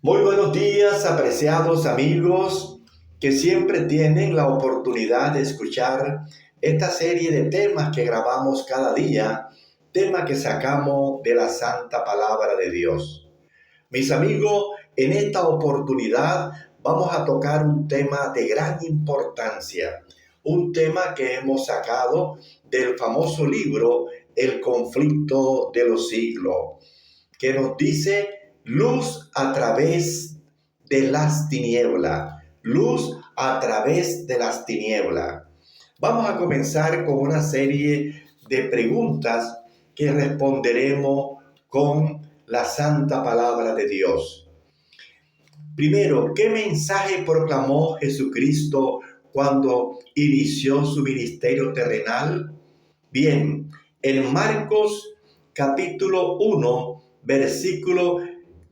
Muy buenos días, apreciados amigos que siempre tienen la oportunidad de escuchar esta serie de temas que grabamos cada día, temas que sacamos de la santa palabra de Dios. Mis amigos, en esta oportunidad vamos a tocar un tema de gran importancia, un tema que hemos sacado del famoso libro El conflicto de los siglos, que nos dice luz a través de las tinieblas, luz a través de las tinieblas. Vamos a comenzar con una serie de preguntas que responderemos con la santa palabra de Dios. Primero, ¿qué mensaje proclamó Jesucristo cuando inició su ministerio terrenal? Bien, en Marcos capítulo 1, versículo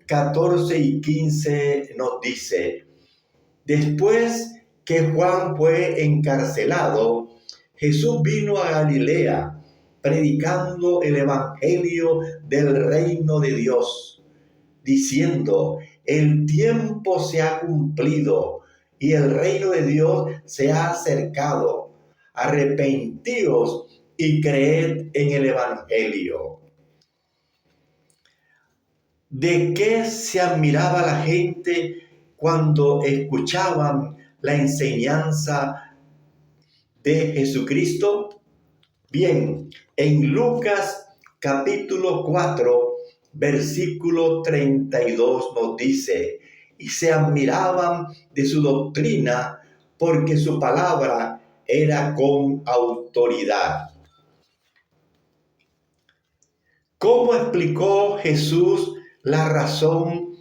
14 y 15 nos dice: después que Juan fue encarcelado, Jesús vino a Galilea, predicando el evangelio del reino de Dios, diciendo: el tiempo se ha cumplido y el reino de Dios se ha acercado. Arrepentíos y creed en el evangelio. ¿De qué se admiraba la gente cuando escuchaban la enseñanza de Jesucristo? Bien, en Lucas capítulo 4, versículo 32 nos dice: y se admiraban de su doctrina, porque su palabra era con autoridad. ¿Cómo explicó Jesús la razón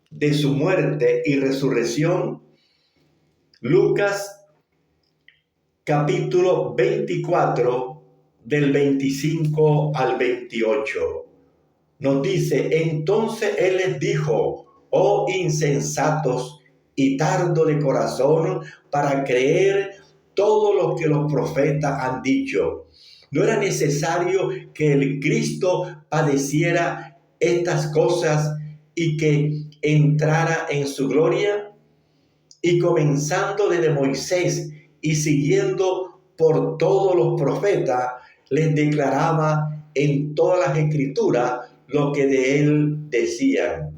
de su muerte y resurrección? Lucas capítulo 24, del 25 al 28. Nos dice: entonces Él les dijo: oh insensatos y tardo de corazón para creer todo lo que los profetas han dicho. ¿No era necesario que el Cristo padeciera estas cosas y que entrara en su gloria? Y comenzando desde Moisés y siguiendo por todos los profetas, les declaraba en todas las escrituras lo que de él decían.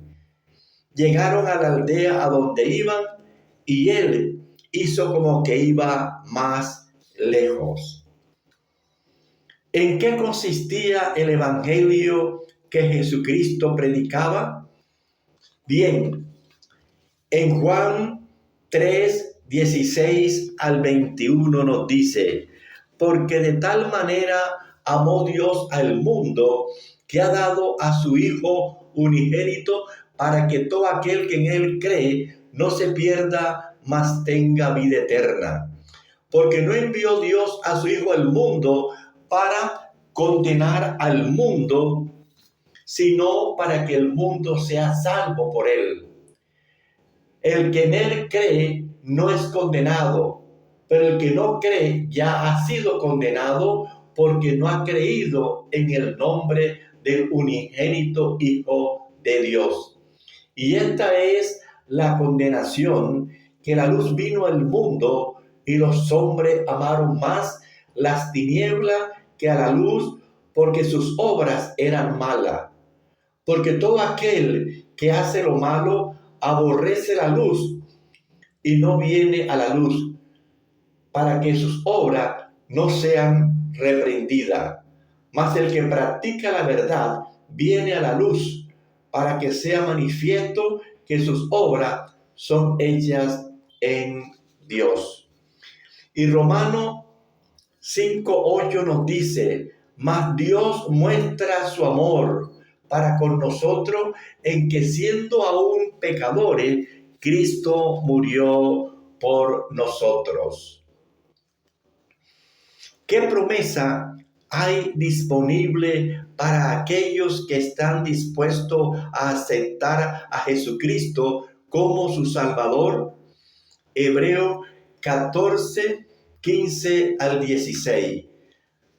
Llegaron a la aldea a donde iban, y él hizo como que iba más lejos. ¿En qué consistía el evangelio que Jesucristo predicaba? Bien, en Juan 3, 16 al 21 nos dice: porque de tal manera amó Dios al mundo, que ha dado a su Hijo unigénito, para que todo aquel que en él cree no se pierda, mas tenga vida eterna. Porque no envió Dios a su Hijo al mundo para condenar al mundo, sino para que el mundo sea salvo por él. El que en él cree no es condenado, pero el que no cree ya ha sido condenado, porque no ha creído en el nombre del unigénito Hijo de Dios. Y esta es la condenación, que la luz vino al mundo, y los hombres amaron más las tinieblas que a la luz, porque sus obras eran malas. Porque todo aquel que hace lo malo aborrece la luz y no viene a la luz, para que sus obras no sean reprendidas. Mas el que practica la verdad viene a la luz, para que sea manifiesto que sus obras son hechas en Dios. Y Romanos 5:8 nos dice: mas Dios muestra su amor para con nosotros, en que siendo aún pecadores, Cristo murió por nosotros. ¿Qué promesa hay disponible para aquellos que están dispuestos a aceptar a Jesucristo como su Salvador? Hebreos 14, 15 al 16.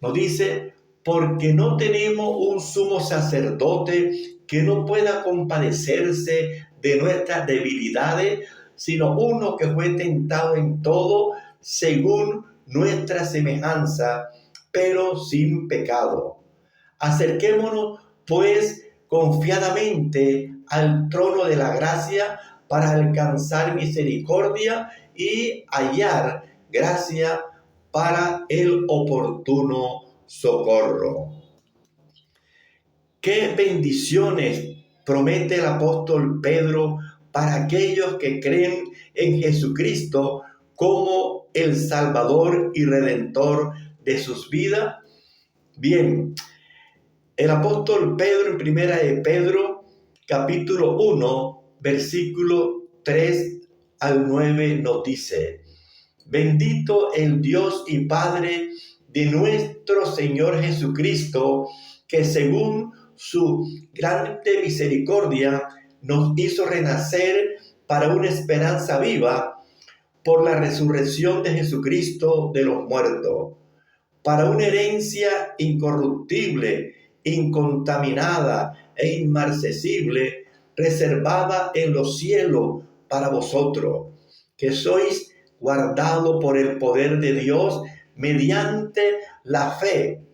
Nos dice: porque no tenemos un sumo sacerdote que no pueda compadecerse de nuestras debilidades, sino uno que fue tentado en todo según nuestra semejanza, pero sin pecado. Acerquémonos, pues, confiadamente al trono de la gracia para alcanzar misericordia y hallar gracia para el oportuno socorro. ¿Qué bendiciones promete el apóstol Pedro para aquellos que creen en Jesucristo como el Salvador y Redentor de sus vidas? Bien, el apóstol Pedro en primera de Pedro, capítulo 1, versículo 3 al 9 nos dice: bendito el Dios y Padre de nuestro Señor Jesucristo, que según su grande misericordia nos hizo renacer para una esperanza viva por la resurrección de Jesucristo de los muertos, para una herencia incorruptible, incontaminada e inmarcesible, reservada en los cielos para vosotros, que sois guardado por el poder de Dios mediante la fe,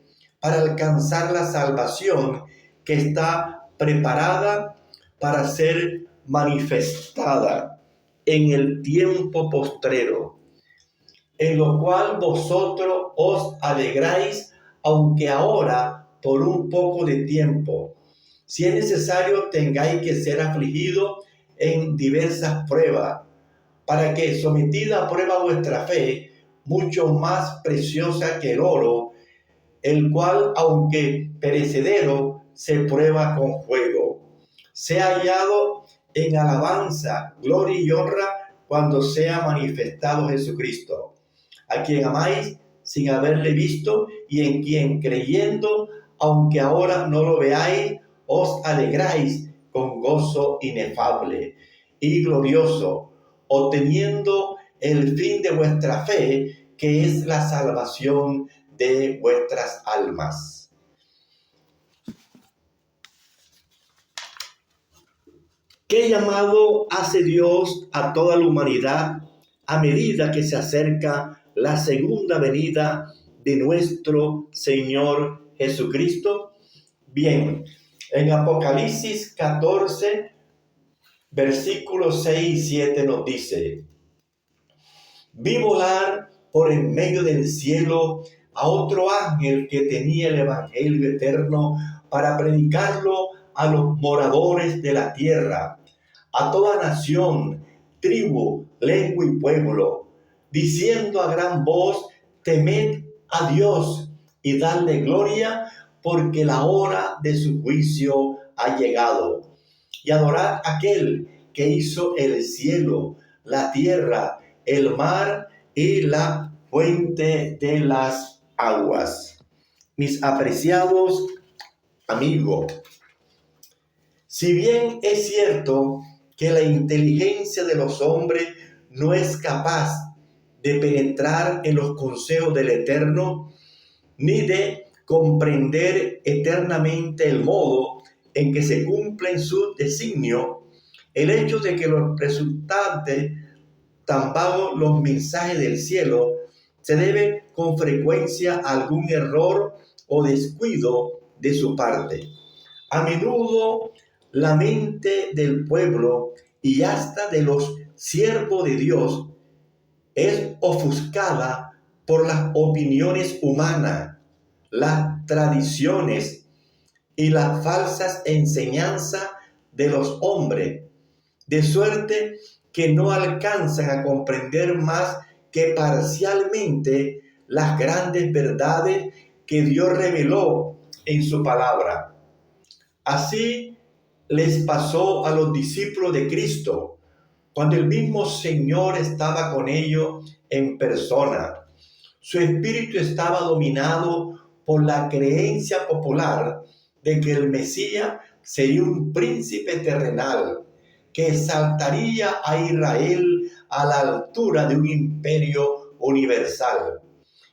para alcanzar la salvación que está preparada para ser manifestada en el tiempo postrero, en lo cual vosotros os alegráis, aunque ahora por un poco de tiempo, si es necesario, tengáis que ser afligidos en diversas pruebas, para que, sometida a prueba vuestra fe, mucho más preciosa que el oro, el cual, aunque perecedero, se prueba con fuego, sea hallado en alabanza, gloria y honra cuando sea manifestado Jesucristo, a quien amáis sin haberle visto y en quien creyendo, aunque ahora no lo veáis, os alegráis con gozo inefable y glorioso, obteniendo el fin de vuestra fe, que es la salvación de vuestras almas. ¿Qué llamado hace Dios a toda la humanidad a medida que se acerca la segunda venida de nuestro Señor Jesucristo? Bien, en Apocalipsis 14, versículos 6 y 7 nos dice: vi volar por en medio del cielo a otro ángel que tenía el evangelio eterno para predicarlo a los moradores de la tierra, a toda nación, tribu, lengua y pueblo, diciendo a gran voz: temed a Dios y dadle gloria, porque la hora de su juicio ha llegado. Y adorad a aquel que hizo el cielo, la tierra, el mar y la fuente de las aguas. Mis apreciados amigos, si bien es cierto que la inteligencia de los hombres no es capaz de penetrar en los consejos del Eterno, ni de comprender eternamente el modo en que se cumplen sus designios, el hecho de que los resultantes tan vagos los mensajes del cielo se debe con frecuencia a algún error o descuido de su parte. A menudo la mente del pueblo y hasta de los siervos de Dios es ofuscada por las opiniones humanas, las tradiciones y las falsas enseñanzas de los hombres, de suerte que no alcanzan a comprender más que parcialmente las grandes verdades que Dios reveló en su palabra. Así les pasó a los discípulos de Cristo, cuando el mismo Señor estaba con ellos en persona. Su espíritu estaba dominado por la creencia popular de que el Mesías sería un príncipe terrenal que exaltaría a Israel a la altura de un imperio universal.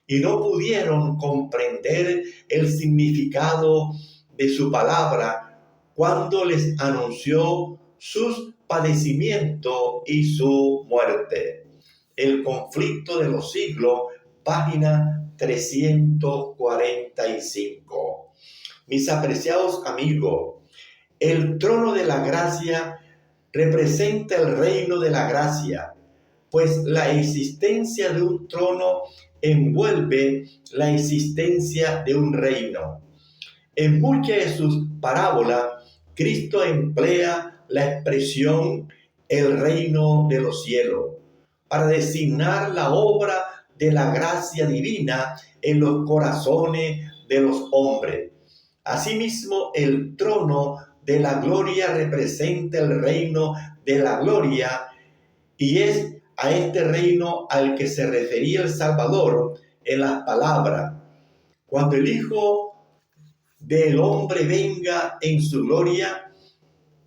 Y no pudieron comprender el significado de su palabra, cuando les anunció sus padecimientos y su muerte. El conflicto de los siglos, página 345. Mis apreciados amigos, el trono de la gracia representa el reino de la gracia, pues la existencia de un trono envuelve la existencia de un reino. En muchas de sus parábolas, Cristo emplea la expresión el reino de los cielos para designar la obra de la gracia divina en los corazones de los hombres. Asimismo, el trono de la gloria representa el reino de la gloria y es a este reino al que se refería el Salvador en las palabras: cuando el Hijo del Hombre venga en su gloria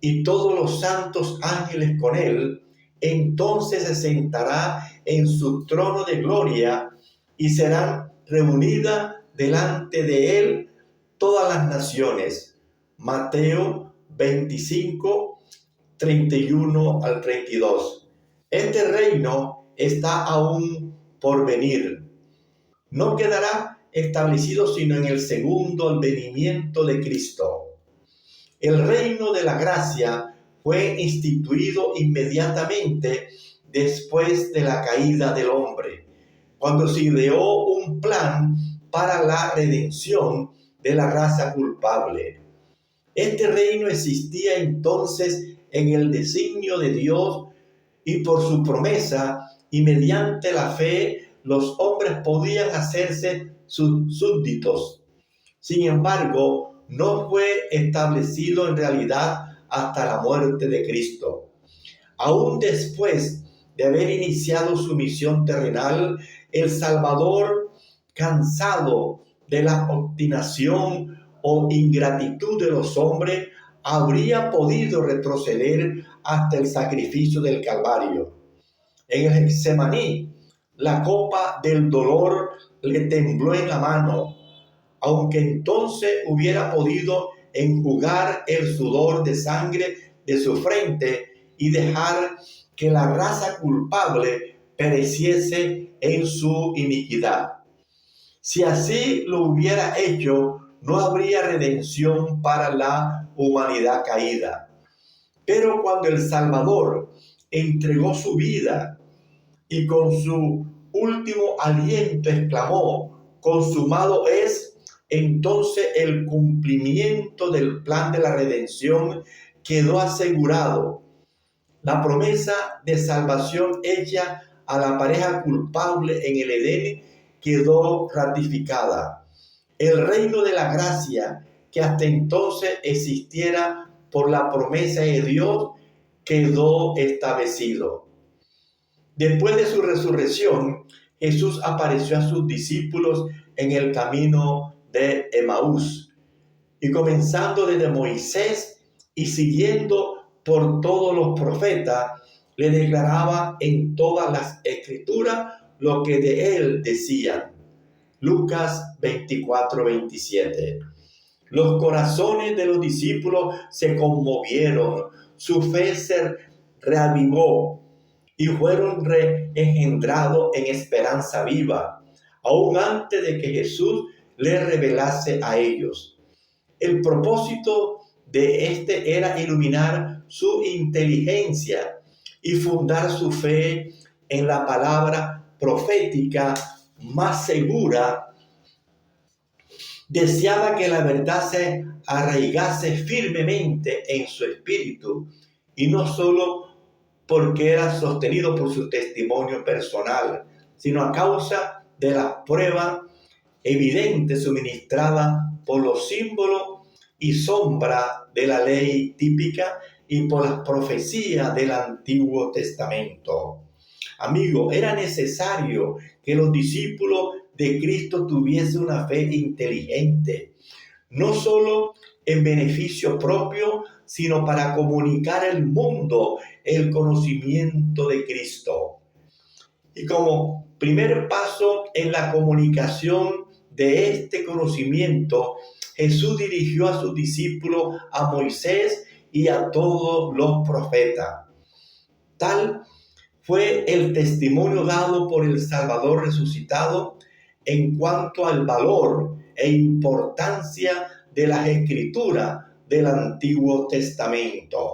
y todos los santos ángeles con él, entonces se sentará en su trono de gloria y serán reunidas delante de él todas las naciones. Mateo 25, 31 al 32. Este reino está aún por venir. No quedará establecido sino en el segundo advenimiento de Cristo. El reino de la gracia fue instituido inmediatamente después de la caída del hombre, cuando se ideó un plan para la redención de la raza culpable. Este reino existía entonces en el designio de Dios y por su promesa y mediante la fe los hombres podían hacerse sus súbditos. Sin embargo, no fue establecido en realidad hasta la muerte de Cristo. Aún después de haber iniciado su misión terrenal, el Salvador, cansado de la obstinación o ingratitud de los hombres, habría podido retroceder hasta el sacrificio del Calvario. En el Getsemaní, la copa del dolor le tembló en la mano, aunque entonces hubiera podido enjugar el sudor de sangre de su frente y dejar que la raza culpable pereciese en su iniquidad. Si así lo hubiera hecho, no habría redención para la humanidad caída. Pero cuando el Salvador entregó su vida y con su último aliento exclamó: consumado es, entonces el cumplimiento del plan de la redención quedó asegurado. La promesa de salvación hecha a la pareja culpable en el Edén quedó ratificada. El reino de la gracia, que hasta entonces existiera por la promesa de Dios, quedó establecido. Después de su resurrección, Jesús apareció a sus discípulos en el camino de Emaús, y comenzando desde Moisés y siguiendo por todos los profetas, le declaraba en todas las escrituras lo que de él decían. Lucas 24, 27. Los corazones de los discípulos se conmovieron, su fe se reavivó y fueron reengendrados en esperanza viva, aún antes de que Jesús les revelase a ellos. El propósito de este era iluminar su inteligencia y fundar su fe en la palabra profética más segura. Deseaba que la verdad se arraigase firmemente en su espíritu, y no solo porque era sostenido por su testimonio personal, sino a causa de la prueba evidente suministrada por los símbolos y sombra de la ley típica y por las profecías del Antiguo Testamento. Amigo, era necesario que los discípulos de Cristo tuviesen una fe inteligente, no solo en beneficio propio, sino para comunicar al mundo el conocimiento de Cristo. Y como primer paso en la comunicación de este conocimiento, Jesús dirigió a sus discípulos, a Moisés y a todos los profetas. Tal fue el testimonio dado por el Salvador resucitado en cuanto al valor e importancia de las Escrituras del Antiguo Testamento.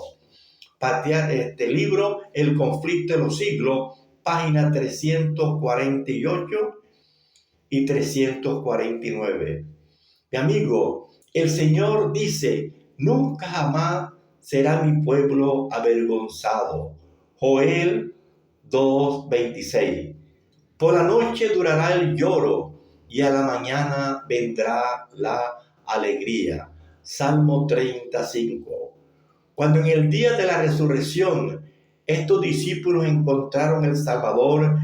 Este libro, El conflicto de los siglos, páginas 348 y 349. Mi amigo, el Señor dice, nunca jamás será mi pueblo avergonzado. Joel 2:26. Por la noche durará el lloro y a la mañana vendrá la alegría. Salmo 35. Cuando en el día de la resurrección estos discípulos encontraron el Salvador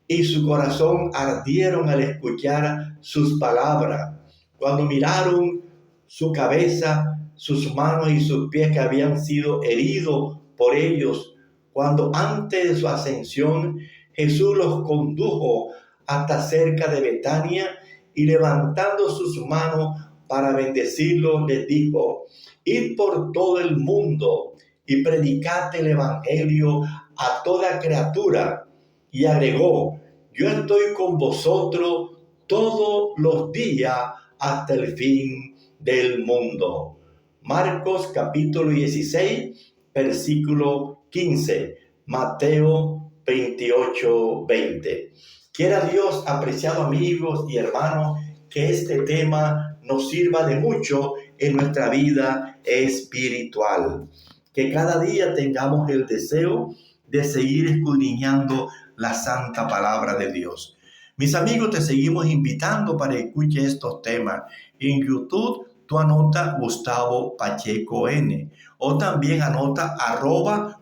y su corazón ardieron al escuchar sus palabras, cuando miraron su cabeza, sus manos y sus pies que habían sido heridos por ellos, cuando antes de su ascensión Jesús los condujo hasta cerca de Betania y levantando sus manos para bendecirlos, les dijo, id por todo el mundo y predicad el evangelio a toda criatura. Y agregó, yo estoy con vosotros todos los días hasta el fin del mundo. Marcos capítulo 16, versículo 15. Mateo 28:20. Quiera Dios, apreciados amigos y hermanos, que este tema nos sirva de mucho en nuestra vida espiritual. Que cada día tengamos el deseo de seguir escudriñando la santa palabra de Dios. Mis amigos, te seguimos invitando para que escuches estos temas. En YouTube, tú anota Gustavo Pacheco N. O también anota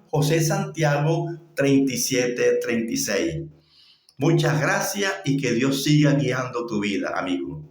@José Santiago 3736. Muchas gracias y que Dios siga guiando tu vida, amigo.